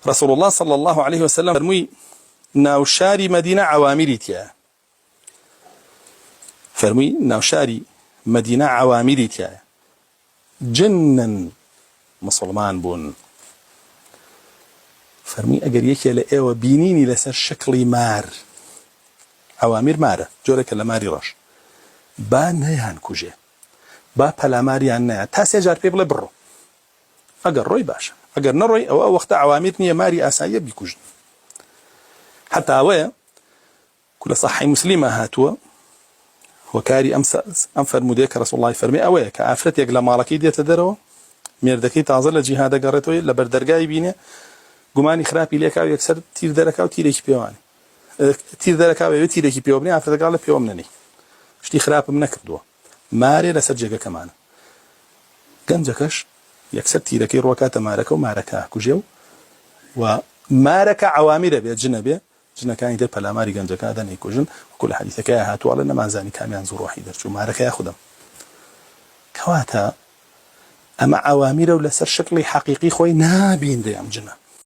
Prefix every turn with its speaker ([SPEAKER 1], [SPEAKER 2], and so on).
[SPEAKER 1] رسول الله صلى الله عليه وسلم فرمي ناوشاري مدينة عوامريتيا، فرمي ناوشاري مدينة عوامريتيا جنن مسلمان بون. فرمي اگر يكي لأيوة بينيني لسر شكلي مار، عوامر مارة جورك لماري رش، با نيان كوجي با پلاماريان نيان تاسي جار بي بلا برو، اگر روي باشا، اگر نروي او وقت عوامر نية ماري آسايا بيكوجن. حتى اوه كل صحي مسلمة هاتوا وكاري أنفر مديك رسول الله فرمي اوه كافرت يقل مالكي دي تدروا ميردكي تازل جهاد قريتوي لبردرقاي بيني قماني خرابي ليكا ويكسر تير دركا وتيريكي بيواني تير دركا ويتيريكي بيوبني افرت قال بيومنني شتي خراب منك دوا ماري لسجك كمان گنجكش يكسر تيركي روكات ماركا وماركا كوجيو وماركا عوامر بيت جنبه جنا كان يدير بلاماري گنجكا دني كوجن وكل حديثك يا هاتو على ما زاني كاميان زور وحيد شو ماركا ياخدم كواتا اما عوامر ولا سر شكلي حقيقي خوي نابين دي ام جنا